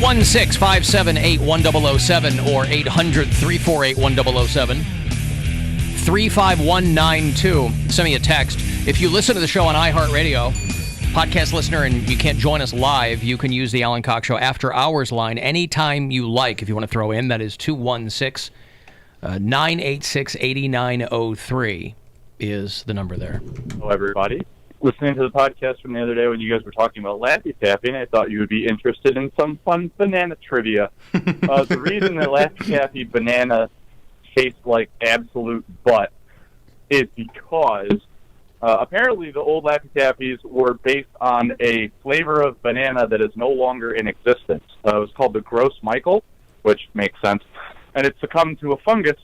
216-578-1007 or 800-348-1007. 35192. Send me a text. If you listen to the show on iHeartRadio, podcast listener, and you can't join us live, you can use the Alan Cox Show After Hours line anytime you like. If you want to throw in, that is 216-986-8903 is the number there. Hello, everybody. Listening to the podcast from the other day when you guys were talking about Laffy Taffy, I thought you would be interested in some fun banana trivia. The reason that Laffy Taffy banana tastes like absolute butt is because apparently the old Laffy Taffies were based on a flavor of banana that is no longer in existence. It was called the Gross Michael, which makes sense. And it succumbed to a fungus,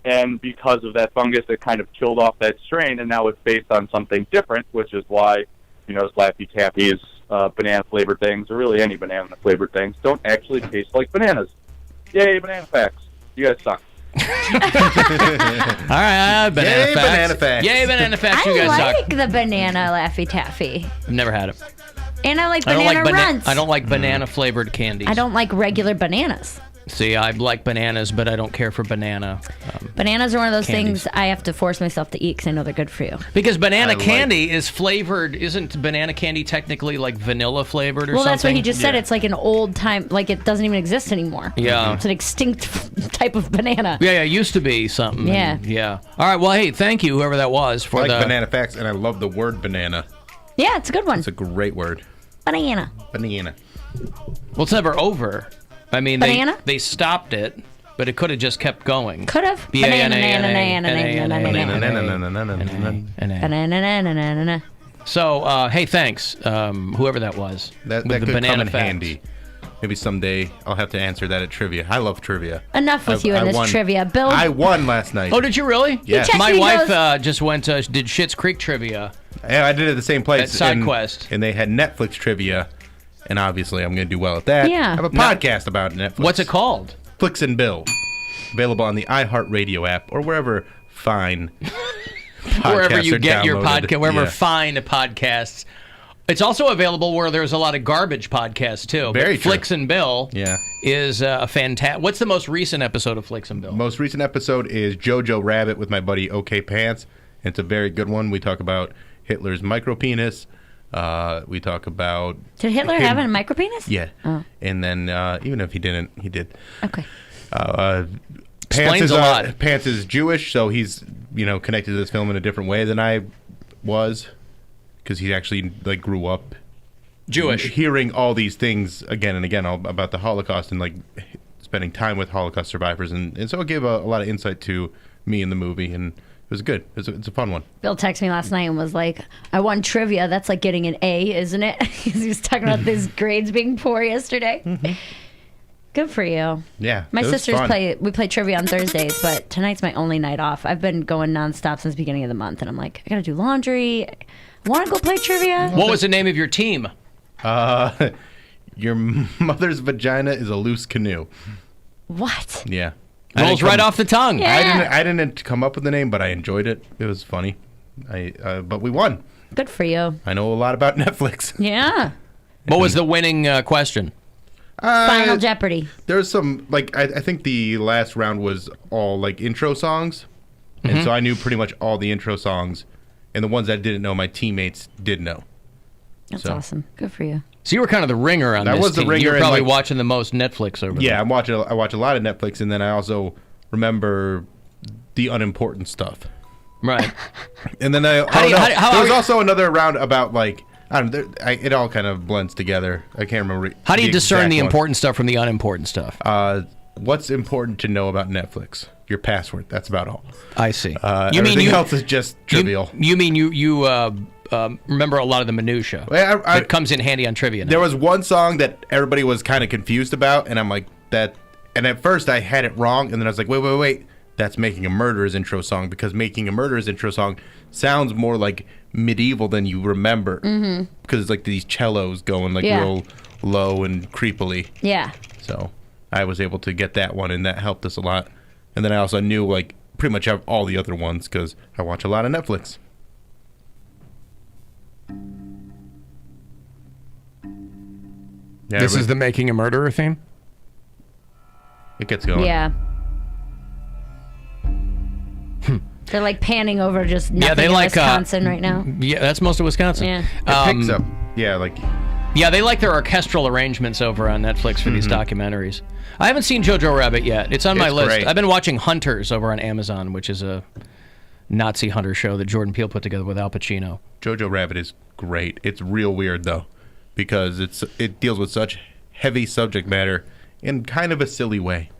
and because of that fungus, it kind of killed off that strain, and now it's based on something different, which is why, those Laffy Taffies, banana-flavored things, or really any banana-flavored things, don't actually taste like bananas. Yay, banana facts. You guys suck. All right, banana facts. Banana facts. Yay, banana facts. You guys I suck. like the banana Laffy Taffy. I've never had it. And I like banana runts. I don't like banana-flavored candies. I don't like regular bananas. See, I like bananas, but I don't care for banana. Bananas are one of those candies. things I have to force myself to eat because I know they're good for you. Because banana candy is flavored. Isn't banana candy technically like vanilla flavored or something? Well, that's what he just said. It's like an old time, like it doesn't even exist anymore. Yeah. It's an extinct type of banana. Yeah, it used to be something. Yeah. Yeah. All right, well, hey, thank you, whoever that was, for I like the banana facts, and I love the word banana. Yeah, it's a good one. It's a great word. Banana. Banana. Well, it's never over. I mean, they stopped it, but it could have just kept going. Could have. Banana. So, hey, thanks, whoever that was. That with the could banana come in facts. handy. Maybe someday I'll have to answer that at trivia. I love trivia. Enough with you in this won. trivia, Bill. I won last night. Oh, did you really? Yeah. My wife just went did Schitt's Creek trivia. Yeah, I did it at the same place. At SideQuest. And they had Netflix trivia. And obviously, I'm going to do well at that. Yeah. I have a podcast about Netflix. What's it called? Flicks and Bill. Available on the iHeartRadio app or wherever fine wherever you get your downloaded. podcast, wherever Yeah. fine podcasts. It's also available where there's a lot of garbage podcasts too. Very but true. Flicks and Bill is a fantastic. What's the most recent episode of Flicks and Bill? Most recent episode is Jojo Rabbit with my buddy OK Pants. It's a very good one. We talk about Hitler's micropenis. We talk about... Did Hitler have a micropenis? Yeah. Oh. And then even if he didn't, he did. Okay. Explains a lot. Pants is Jewish, so he's connected to this film in a different way than I was, because he actually grew up Jewish, hearing all these things again and again about the Holocaust and spending time with Holocaust survivors, and so it gave a lot of insight to me in the movie, and it was good. It's a fun one. Bill texted me last night and was like, I won trivia. That's like getting an A, isn't it? He was talking about his grades being poor yesterday. Mm-hmm. Good for you. Yeah. My sisters play trivia on Thursdays, but tonight's my only night off. I've been going nonstop since the beginning of the month, and I'm like, I got to do laundry. I want to go play trivia. What was the name of your team? Your mother's vagina is a loose canoe. What? Yeah. Rolls right off the tongue. Yeah. I didn't come up with the name, but I enjoyed it. It was funny. But we won. Good for you. I know a lot about Netflix. Yeah. What was the winning question? Final Jeopardy. There's some, I think the last round was all, intro songs. Mm-hmm. And so I knew pretty much all the intro songs. And the ones I didn't know, my teammates did know. That's awesome. Good for you. So you were kind of the ringer on this was the team. ringer, You were and, probably watching the most Netflix over there. Yeah, I watch a lot of Netflix, and then I also remember the unimportant stuff. Right. And then there was also another round about I don't know. It all kind of blends together. I can't remember. How do you discern the one. important stuff from the unimportant stuff? What's important to know about Netflix? Your password. That's about all. I see. Everything else is just trivial. You mean you remember a lot of the minutia? It comes in handy on trivia now. There was one song that everybody was kind of confused about, and I'm like, that. And at first I had it wrong, and then I was like, wait. That's Making a Murderer's intro song, because Making a Murderer's intro song sounds more like medieval than you remember. Mm-hmm. Because it's these cellos going real low and creepily. Yeah. So I was able to get that one, and that helped us a lot. And then I also knew pretty much all the other ones because I watch a lot of Netflix. Yeah, This is the Making a Murderer theme? It gets going. Yeah. They're like panning over just nothing in Wisconsin right now. Yeah, that's most of Wisconsin. Yeah. It picks up. Yeah, like... Yeah, they like their orchestral arrangements over on Netflix for these documentaries. I haven't seen Jojo Rabbit yet. It's on my list. Great. I've been watching Hunters over on Amazon, which is a Nazi hunter show that Jordan Peele put together with Al Pacino. Jojo Rabbit is great. It's real weird, though, because it deals with such heavy subject matter in kind of a silly way.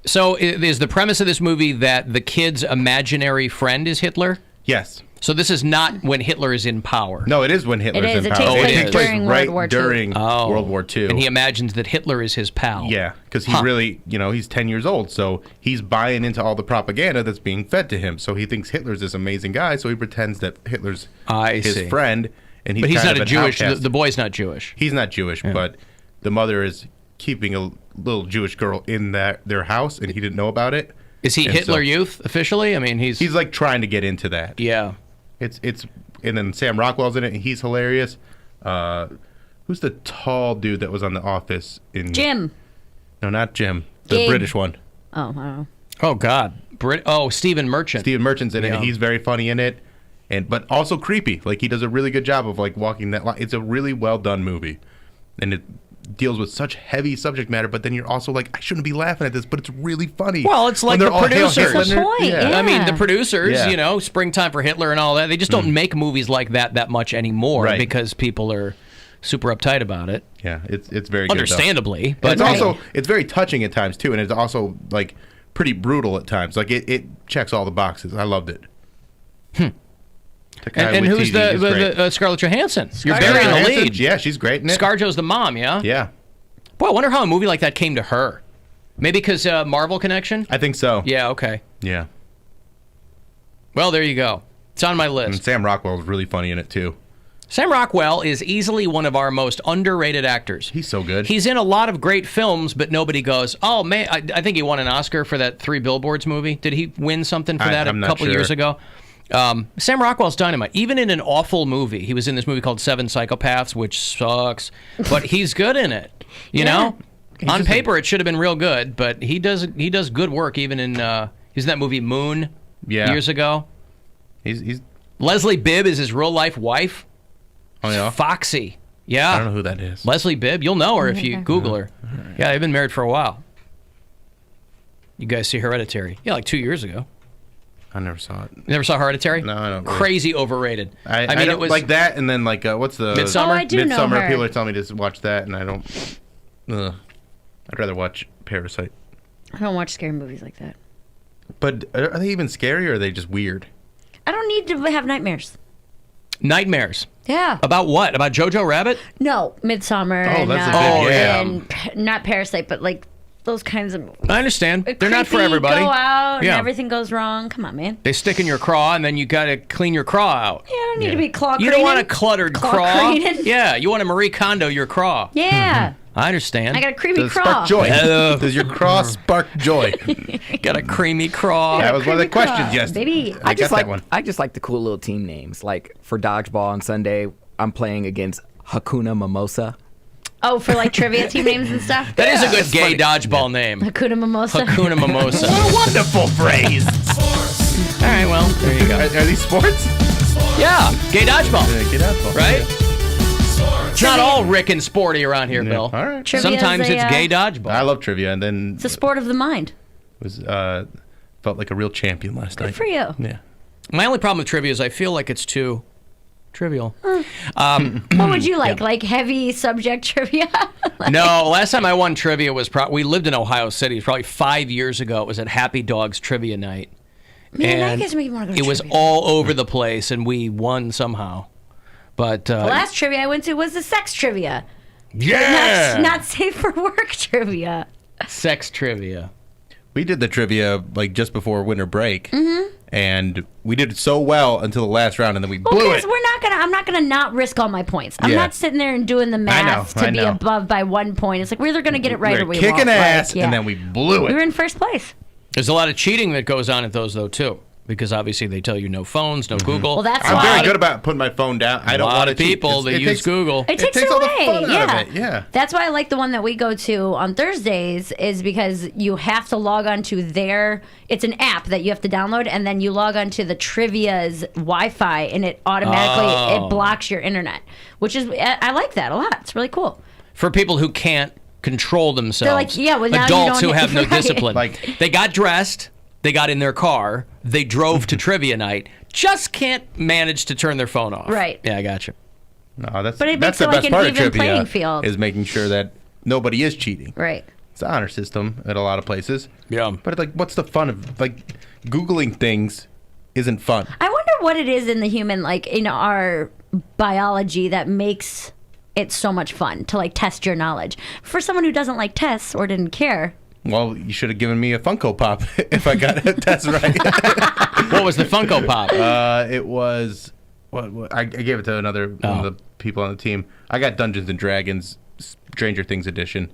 So is the premise of this movie that the kid's imaginary friend is Hitler? Yes. So this is not when Hitler is in power. No, it is when Hitler's It is. in It power. takes place during right World War II. during World War II. And he imagines that Hitler is his pal. Yeah, because he really, he's 10 years old, so he's buying into all the propaganda that's being fed to him. So he thinks Hitler's this amazing guy, so he pretends that Hitler's his friend, and But he's kind not of a an Jewish. outcast. The boy's not Jewish. He's not Jewish, but the mother is keeping a little Jewish girl in their house, and he didn't know about it. Is he And Hitler so- Youth officially? I mean, He's like trying to get into that. yeah. It's and then Sam Rockwell's in it, and he's hilarious. Who's the tall dude that was on The Office in Jim. No, not Jim. The Gabe. British one. Oh, I don't know. Oh God. Stephen Merchant. Steven Merchant's in it, Yeah. and he's very funny in it, but also creepy. Like he does a really good job of like walking that line. It's a really well done movie, and it deals with such heavy subject matter. But then you're also like, I shouldn't be laughing at this, but it's really funny. Well, it's like When they're the all Hail producers. Hitler. That's the point, yeah. I mean, the producers, Yeah. Springtime for Hitler and all that, they just don't make movies like that much anymore Right. because people are super uptight about it. Yeah, it's very good, though. Understandably. But But it's also it's very touching at times too, and it's also like pretty brutal at times. Like it checks all the boxes. I loved it. and who's the Scarlett Johansson? You're burying the Johansson? lead. Yeah, she's great in it. ScarJo's the mom, yeah? Yeah, Boy, I wonder how a movie like that came to her. Maybe because Marvel connection? I think so. Yeah, okay. Yeah. Well, there you go. It's on my And list. Sam Rockwell is really funny in it too. Sam Rockwell is easily one of our most underrated actors. He's so good. He's in a lot of great films, but nobody goes, oh, man, I think he won an Oscar for that Three Billboards movie. Did he win something for that I'm a not couple sure. years ago? Sam Rockwell's dynamite. Even in an awful movie, he was in this movie called Seven Psychopaths, which sucks, but he's good in it. You know? On paper, it should have been real good, but he does good work even in, he's in that movie Moon years ago. He's Leslie Bibb is his real-life wife. oh yeah. Foxy. Yeah. I don't know who that is. Leslie Bibb. You'll know her if you Google her. Yeah, they've been married for a while. You guys see Hereditary? Yeah, like 2 years ago. I never saw it. You never saw Hereditary? No, I don't really. Crazy overrated. I mean, don't it was like that, and then like what's the Midsommar? Oh, I do know Midsommar? her. People are telling me to watch that, and I don't. I'd rather watch Parasite. I don't watch scary movies like that. But are they even scary, or are they just weird? I don't need to have nightmares. Nightmares. Yeah. About what? About Jojo Rabbit? No, Midsummer. Oh, and, that's a big yeah. and not Parasite, but like those kinds of movies. I understand. They're not for Creepy, everybody. Go out and Yeah. everything goes wrong. Come on, man. They stick in your craw, and then you got to clean your craw out. Yeah, I don't need to be claw You don't want a cluttered Claw craw. cleaning? Yeah, you want to Marie Kondo your craw. Yeah. I understand. I got a creamy Does it craw. spark joy? Hello. Does your cross spark joy? Got a creamy craw. That was one of the creamy craw, questions yesterday. baby. I got that one. I just like the cool little team names. Like for dodgeball on Sunday, I'm playing against Hakuna Mimosa. Oh, for like trivia team names and stuff? That is a good That's gay funny. dodgeball name. Hakuna Mimosa. Hakuna Mimosa. What a wonderful phrase. All right, well, there you go. Are these sports? Yeah, gay dodgeball, Get out, folks. right? It's not all Rick and Sporty around here, Bill. All right. Trivia is Sometimes a, it's gay dodgeball. I love trivia, and then It's a sport of the mind. was felt like a real champion last night. Good for you. Yeah. My only problem with trivia is I feel like it's too trivial. What would you like? Like heavy subject trivia? No, last time I won trivia was we lived in Ohio City. It was probably 5 years ago. It was at Happy Dogs Trivia Night. Man, that And gets me want to go to it was trivia. all over the place, and we won somehow. But The last trivia I went to was the sex trivia. yeah, Not safe for work trivia. sex trivia. We did the trivia like just before winter break, and we did so well until the last round, and then we blew Because it. I'm not gonna not risk all my points. I'm Yeah. not sitting there and doing the math I to be know. above by 1 point. It's like we're either gonna get it right we or were we kicking won't. ass, Like, yeah. and then we blew we were it. in first place. There's a lot of cheating that goes on at those, though, too. because obviously they tell you no phones, no Google. Well, that's I'm why. very good about putting my phone down. I don't a lot want of to cheat. people that use Google. It takes all the away. fun yeah. out of it. Yeah. That's why I like the one that we go to on Thursdays is because you have to log on to it's an app that you have to download, and then you log on to the Trivia's Wi-Fi, and it automatically it blocks your internet, which is I like that a lot. It's really cool. For people who can't control themselves. They're like, yeah, well, now you adults don't- who have no right. discipline. Like- they got dressed, they got in their car, they drove to trivia night, just can't manage to turn their phone off. Right. Yeah, I got you. No, that's But it that's makes the it like best an part of even trivia playing field. is making sure that nobody is cheating. Right. It's an honor system at a lot of places. Yeah. But like, what's the fun of like Googling things? Isn't fun. I wonder what it is in the human, like in our biology, that makes it so much fun to like test your knowledge. For someone who doesn't like tests or didn't care. Well, you should have given me a Funko Pop if I got it. That's right. What was the Funko Pop? It was. What I gave it to one of the people on the team. I got Dungeons and Dragons, Stranger Things edition.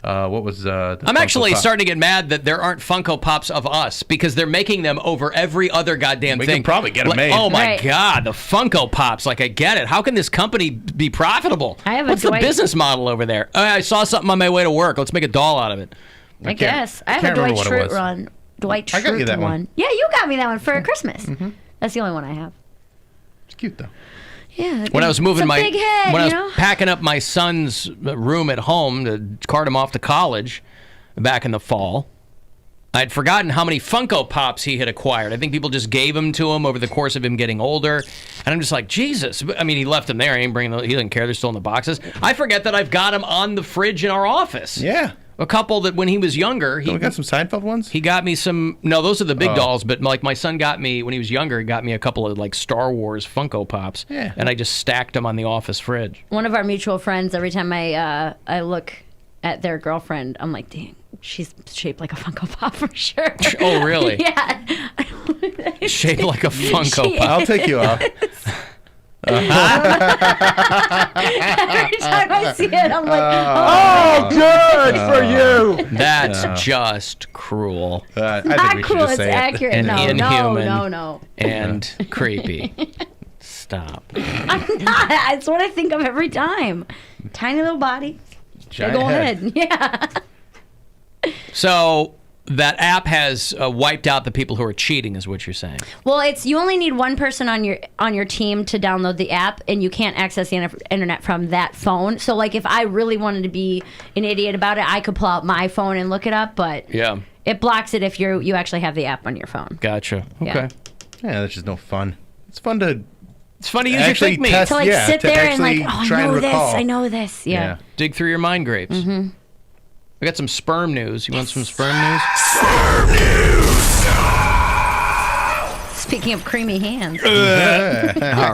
What was the I'm Funko actually Pop? starting to get mad that there aren't Funko Pops of us because they're making them over every other goddamn We thing. could probably get 'em Like, made. Oh my Right. God, the Funko Pops! Like I get it. How can this company be profitable? I have a What's the Dwight- business model over there? Oh, I saw something on my way to work. Let's make a doll out of it. I can't- guess. I have a can't Dwight remember what it Schrute was. run. Dwight I got you Schrute that one. one. Yeah, you got me that one for Christmas. That's the only one I have. It's cute though. Yeah. When I was moving it's a big head, when I you was know? packing up my son's room at home to cart him off to college back in the fall, I'd forgotten how many Funko Pops he had acquired. I think people just gave them to him over the course of him getting older, and I'm just like, Jesus. I mean, he left them there. He doesn't care. They're still in the boxes. I forget that I've got them on the fridge in our office. Yeah. A couple that when he was younger, We got some Seinfeld ones. he got me some. No, those are the big dolls. But like my son got me when he was younger. He got me a couple of like Star Wars Funko Pops. Yeah. And I just stacked them on the office fridge. One of our mutual friends, every time I look at their girlfriend, I'm like, dang, she's shaped like a Funko Pop for sure. Oh, really? Yeah. Shaped like a Funko She Pop. I'll take you out. Every time I see it, I'm like, Good for you. That's just cruel I think not we should cool. just It's say it. accurate. And No, inhuman. no. and creepy. Stop. I'm not. It's what I think of every time. Tiny little body, Giant big old head. head. Yeah. So that app has wiped out the people who are cheating, is what you're saying. Well, it's you only need one person on your team to download the app, and you can't access the internet from that phone. So, like, if I really wanted to be an idiot about it, I could pull out my phone and look it up. But Yeah. it blocks it if you actually have the app on your phone. Gotcha. Okay. Yeah. Yeah, that's just no fun. It's fun to It's fun to use your Actually think meat. test- To like Yeah, sit to there and like, actually oh, I try and know this, recall. I know this. Yeah. Dig through your mind grapes. Mm-hmm. We got some sperm news. You want some sperm news? Speaking of creamy hands. All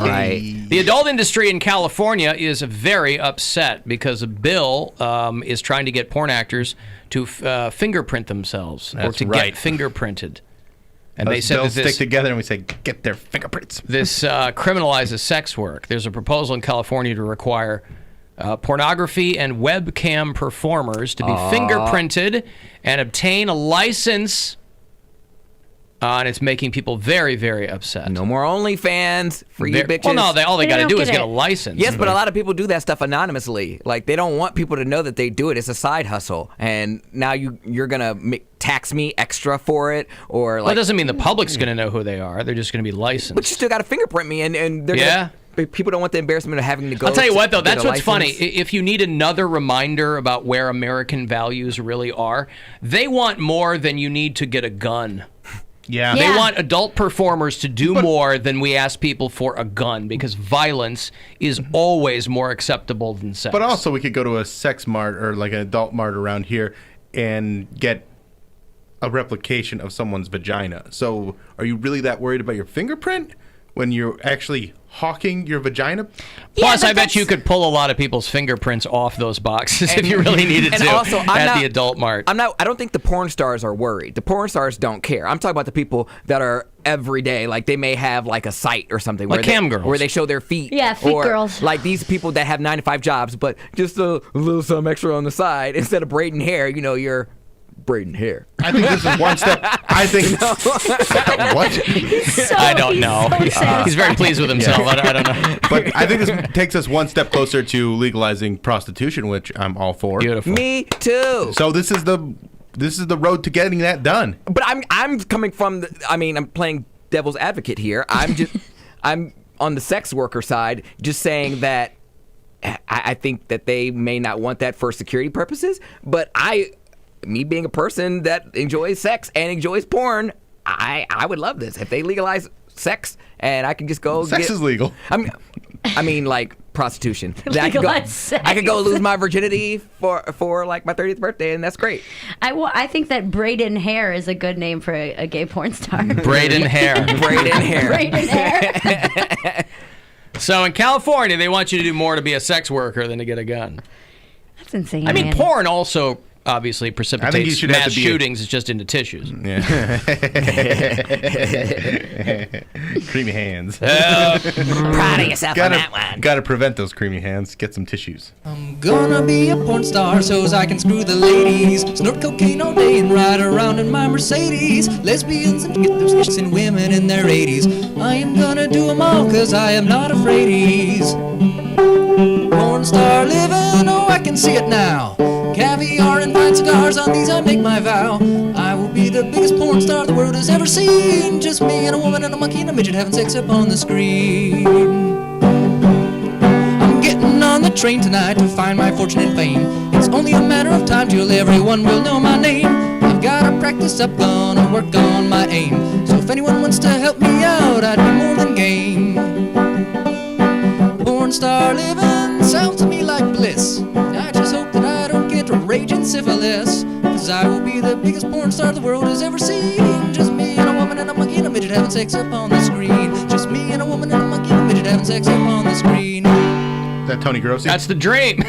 right. The adult industry in California is very upset because a bill is trying to get porn actors to fingerprint themselves or That's to right. get fingerprinted. And they Let's said still that stick this, together and we say, get their fingerprints. this criminalizes sex work. There's a proposal in California to require pornography and webcam performers to be fingerprinted and obtain a license. And it's making people very, very upset. No more OnlyFans for you bitches. Well, no, all they They got to don't do get is get it. a license. Yes, but a lot of people do that stuff anonymously. Like they don't want people to know that they do it. It's a side hustle, and now you're gonna tax me extra for it, or Well, like. it doesn't mean the public's going to know who they are. They're just going to be licensed. But you still got to fingerprint me, and they're Yeah. people don't want the embarrassment of having to go. I'll tell you to what, though, get that's a what's funny. license. If you need another reminder about where American values really are, they want more than you need to get a gun. Yeah. Yeah. They want adult performers to do more than we ask people for a gun because violence is always more acceptable than sex. But also, we could go to a sex mart or like an adult mart around here and get a replication of someone's vagina. So, are you really that worried about your fingerprint when you're actually hawking your vagina? Plus, but I bet that's- you could pull a lot of people's fingerprints off those boxes if you really needed and to also, at the adult mart. I don't think the porn stars are worried. The porn stars don't care. I'm talking about the people that are every day. Like they may have like a site or something Like where cam they, girls. where they show their feet. Yeah, feet or girls. Like these people that have 9 to 5 jobs, but just a little something extra on the side instead of braiding hair. You know, you're braiding hair. I think this is one step. I think. What? I don't know. He's very pleased with himself. I don't know. But I think this takes us one step closer to legalizing prostitution, which I'm all for. Beautiful. Me too. So this is the road to getting that done. But I'm coming from I'm playing devil's advocate here. I'm on the sex worker side, just saying that I think that they may not want that for security purposes, but me being a person that enjoys sex and enjoys porn, I would love this if they legalize sex and I can just go. Sex is legal. I mean, like prostitution. Legalize sex. I could go lose my virginity for like my 30th birthday, and that's great. I think that Braden Hair is a good name for a gay porn star. Braden Hair. Braiding hair. Braden Hair. So in California, they want you to do more to be a sex worker than to get a gun. That's insane. I mean, man. porn also obviously precipitates should have mass to be shootings. It's just into tissues. Yeah. Creamy hands. Proud of yourself on that one. Gotta prevent those creamy hands. Get some tissues. I'm gonna be a porn star so's I can screw the ladies, snort cocaine all day and ride around in my Mercedes. Lesbians and get those shits and women in their 80s. I am gonna do them all cause I am not afraid. Porn star living, oh I can see it now. Caviar and fine cigars, on these I make my vow. I will be the biggest porn star the world has ever seen. Just me and a woman and a monkey and a midget having sex up on the screen. I'm getting on the train tonight to find my fortune and fame. It's only a matter of time till everyone will know my name. I've gotta practice up, gonna work on my aim. So if anyone wants to help me out, I'd be more than game. Porn star living sounds to me like bliss. I just hope that I don't get raging syphilis, cause I will be the biggest porn star the world has ever seen. Just me and a woman and a monkey and a midget having sex up on the screen. Just me and a woman and a monkey and a midget having sex up on the screen. Is that Tony Grossi? That's the dream.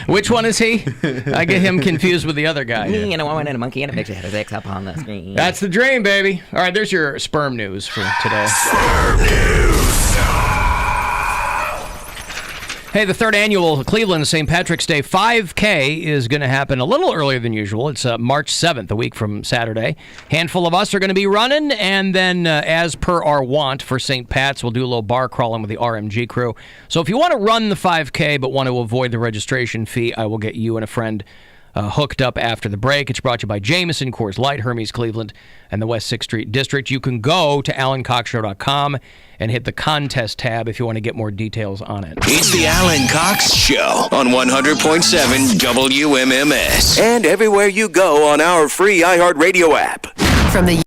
Which one is he? I get him confused with the other guy. Me and a woman and a monkey and a midget having sex up on the screen. That's the dream, baby. All right, there's your sperm news for today. Hey, the third annual Cleveland St. Patrick's Day 5K is going to happen a little earlier than usual. It's March 7th, a week from Saturday. Handful of us are going to be running, and then as per our want for St. Pat's, we'll do a little bar crawling with the RMG crew. So if you want to run the 5K but want to avoid the registration fee, I will get you and a friend hooked up after the break. It's brought to you by Jameson, Coors Light, Hermes Cleveland, and the West 6th Street District. You can go to AlanCoxShow.com and hit the contest tab if you want to get more details on it. It's the Alan Cox Show on 100.7 WMMS and everywhere you go on our free iHeartRadio app. From the